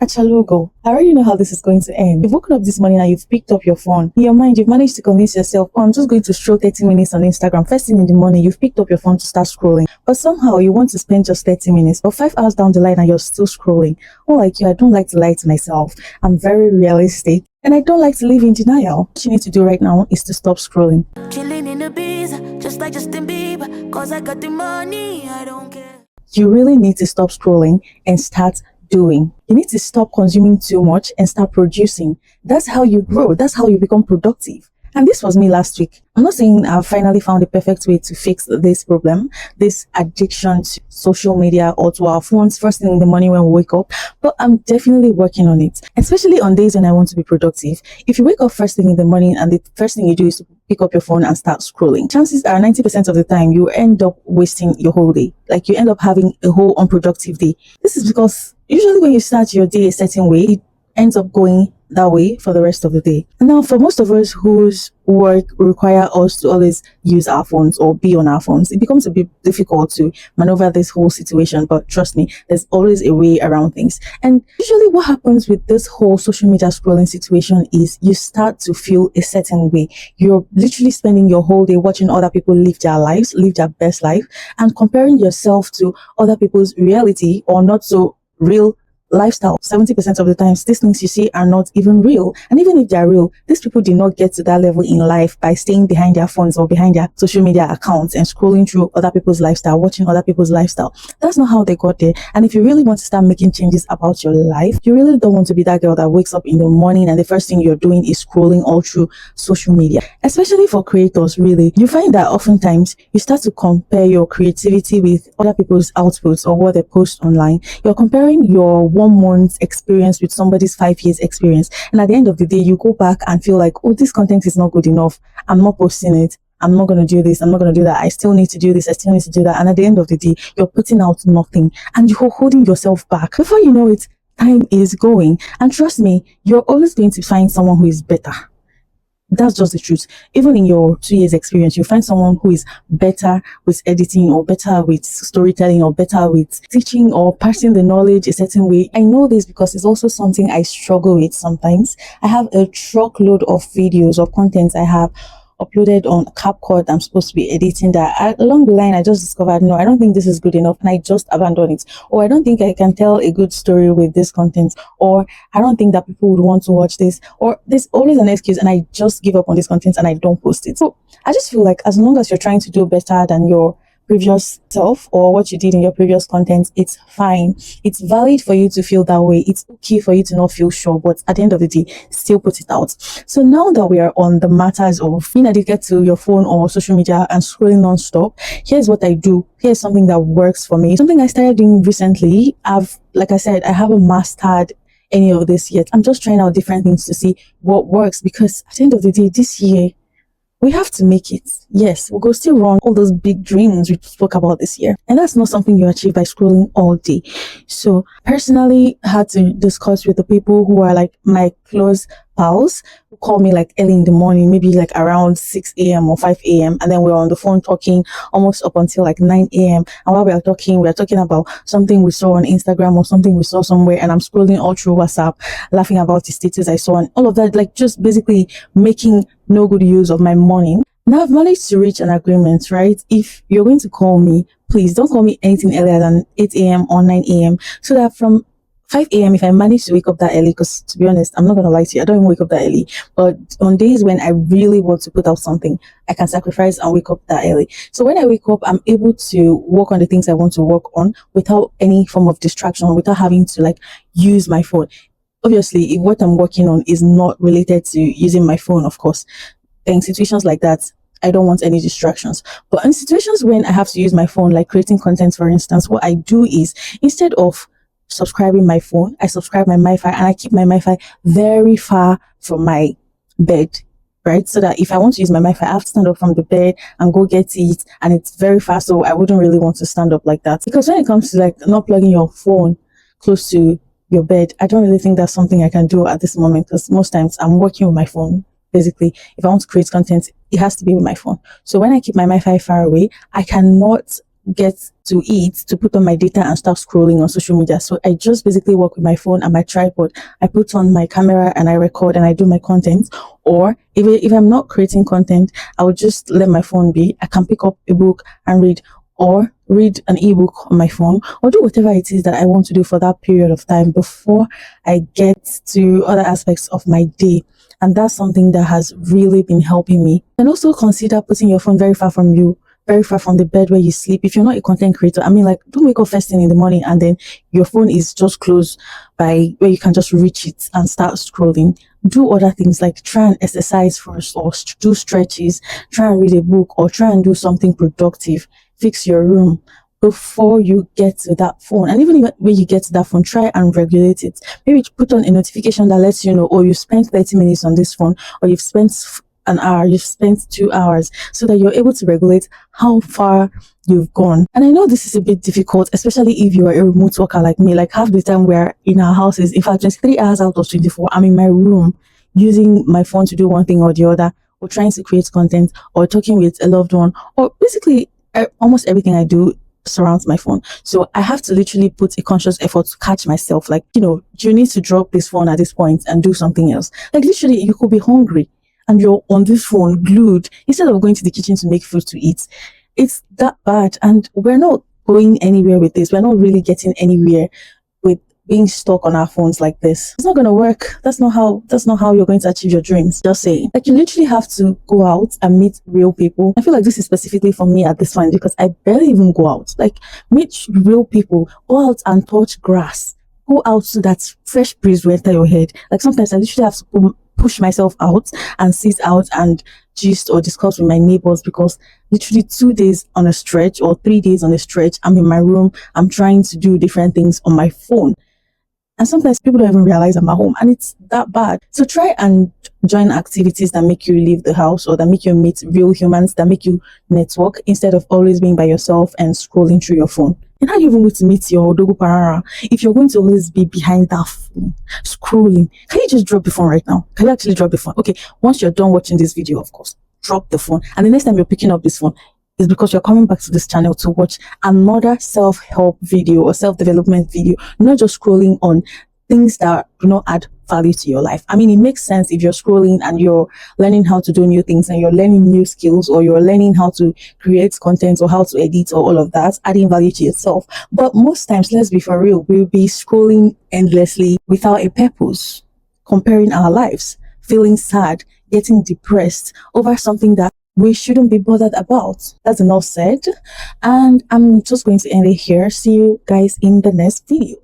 Achalugo, I already know how this is going to end. You've woken up this morning and you've picked up your phone. In your mind, you've managed to convince yourself, oh, I'm just going to stroll 30 minutes on Instagram. First thing in the morning, you've picked up your phone to start scrolling. But somehow you want to spend just 30 minutes or 5 hours down the line and you're still scrolling. Unlike you, I don't like to lie to myself. I'm very realistic and I don't like to live in denial. What you need to do right now is to stop scrolling. Chilling in the bees, just like Justin Bieber, cause I got the money, I don't care. You really need to stop scrolling and start doing. You need to stop consuming too much and start producing. That's how you grow. That's how you become productive. And this was me last week. I'm not saying I've finally found the perfect way to fix this problem, this addiction to social media or to our phones first thing in the morning when we wake up, but I'm definitely working on it, especially on days when I want to be productive. If you wake up first thing in the morning and the first thing you do is to pick up your phone and start scrolling, chances are 90% of the time you end up wasting your whole day. Like you end up having a whole unproductive day. This is because usually when you start your day a certain way, it ends up going that way for the rest of the day. And now for most of us whose work require us to always use our phones or be on our phones, it becomes a bit difficult to maneuver this whole situation. But trust me, there's always a way around things. And usually what happens with this whole social media scrolling situation is you start to feel a certain way. You're literally spending your whole day watching other people live their lives, live their best life, and comparing yourself to other people's reality or not so real lifestyle. 70% of the times, these things you see are not even real. And even if they're real, these people did not get to that level in life by staying behind their phones or behind their social media accounts and scrolling through other people's lifestyle, watching other people's lifestyle. That's not how they got there. And if you really want to start making changes about your life, you really don't want to be that girl that wakes up in the morning and the first thing you're doing is scrolling all through social media. Especially for creators, really. You find that oftentimes you start to compare your creativity with other people's outputs or what they post online. You're comparing your 1 month's experience with somebody's 5 years experience, and at the end of the day you go back and feel like, oh, this content is not good enough, I'm not posting it, I'm not going to do this, I'm not going to do that, I still need to do this, I still need to do that. And at the end of the day you're putting out nothing and you're holding yourself back. Before you know it, time is going, and trust me, you're always going to find someone who is better. That's just the truth. Even in your 2 years experience, you find someone who is better with editing or better with storytelling or better with teaching or passing the knowledge a certain way. I know this because it's also something I struggle with sometimes. I have a truckload of videos or content I have uploaded on CapCut I'm supposed to be editing that along the line I just discovered, no, I don't think this is good enough, and I just abandon it. Or I don't think I can tell a good story with this content, or I don't think that people would want to watch this, or there's always an excuse and I just give up on this content and I don't post it. So I just feel like as long as you're trying to do better than your previous self or what you did in your previous content, it's fine. It's valid for you to feel that way. It's okay for you to not feel sure, but at the end of the day, still put it out. So now that we are on the matters of being addicted to your phone or social media and scrolling non-stop, here's what I do. Here's something that works for me. Something I started doing recently. Like I said, I haven't mastered any of this yet. I'm just trying out different things to see what works, because at the end of the day, this year, we have to make it. Yes, we'll go still run all those big dreams we spoke about this year. And that's not something you achieve by scrolling all day. So personally, I had to discuss with the people who are like my close pals, who call me like early in the morning, maybe like around 6 a.m. or 5 a.m. And then we're on the phone talking almost up until like 9 a.m. And while we're talking about something we saw on Instagram or something we saw somewhere. And I'm scrolling all through WhatsApp, laughing about the status I saw and all of that, like just basically making no good use of my morning. Now I've managed to reach an agreement, right? If you're going to call me, please don't call me anything earlier than 8 a.m. or 9 a.m. so that from 5 a.m. if I manage to wake up that early, because to be honest, I'm not going to lie to you, I don't even wake up that early. But on days when I really want to put out something, I can sacrifice and wake up that early. So when I wake up, I'm able to work on the things I want to work on without any form of distraction, without having to like use my phone. Obviously, if what I'm working on is not related to using my phone, of course, in situations like that, I don't want any distractions. But in situations when I have to use my phone, like creating content, for instance, what I do is instead of subscribing my phone, I subscribe my MiFi, and I keep my MiFi very far from my bed, right? So that if I want to use my MiFi, I have to stand up from the bed and go get it, and it's very far, so I wouldn't really want to stand up like that. Because when it comes to like not plugging your phone close to your bed, I don't really think that's something I can do at this moment, because most times I'm working with my phone. Basically, if I want to create content, it has to be with my phone. So when I keep my MiFi far away, I cannot get to eat to put on my data and start scrolling on social media. So I just basically work with my phone and my tripod. I put on my camera and I record and I do my content. Or if I'm not creating content, I would just let my phone be. I can pick up a book and read, or read an ebook on my phone, or do whatever it is that I want to do for that period of time before I get to other aspects of my day. And that's something that has really been helping me. And also consider putting your phone very far from you, very far from the bed where you sleep. If you're not a content creator, I mean, like, don't wake up first thing in the morning and then your phone is just close by where you can just reach it and start scrolling. Do other things, like try and exercise first, or do stretches, try and read a book, or try and do something productive. Fix your room before you get to that phone. And even when you get to that phone, try and regulate it. Maybe put on a notification that lets you know, oh, you spent 30 minutes on this phone, or you've spent an hour, you've spent 2 hours, so that you're able to regulate how far you've gone. And I know this is a bit difficult, especially if you are a remote worker like me. Like, half the time we're in our houses, in fact 23 hours out of 24, I'm in my room using my phone to do one thing or the other, or trying to create content, or talking with a loved one, or basically almost everything I do surrounds my phone. So I have to literally put a conscious effort to catch myself. Like, you need to drop this phone at this point and do something else. Like, literally, you could be hungry and you're on this phone glued instead of going to the kitchen to make food to eat. It's that bad, and we're not going anywhere with this. We're not really getting anywhere with being stuck on our phones like this. It's not gonna work. That's not how you're going to achieve your dreams. Just saying. Like, you literally have to go out and meet real people. I feel like this is specifically for me at this point, because I barely even go out. Like, meet real people, go out and touch grass, go out so that fresh breeze will enter your head. Like, sometimes I literally have to push myself out and sit out and gist or discuss with my neighbors, because literally 2 days on a stretch or 3 days on a stretch, I'm in my room, I'm trying to do different things on my phone. And sometimes people don't even realize I'm at home, and it's that bad. So try and join activities that make you leave the house, or that make you meet real humans, that make you network, instead of always being by yourself and scrolling through your phone. And how are you even going to meet your Dogo Parara if you're going to always be behind that phone, scrolling? Can you just drop the phone right now? Can you actually drop the phone? Okay, once you're done watching this video, of course, drop the phone. And the next time you're picking up this phone, is because you're coming back to this channel to watch another self-help video or self-development video, not just scrolling on things that do not add value to your life. I mean, it makes sense if you're scrolling and you're learning how to do new things, and you're learning new skills, or you're learning how to create content, or how to edit, or all of that, adding value to yourself. But most times, let's be for real, we'll be scrolling endlessly without a purpose, comparing our lives, feeling sad, getting depressed over something that we shouldn't be bothered about. That's enough said, and I'm just going to end it here. See you guys in the next video.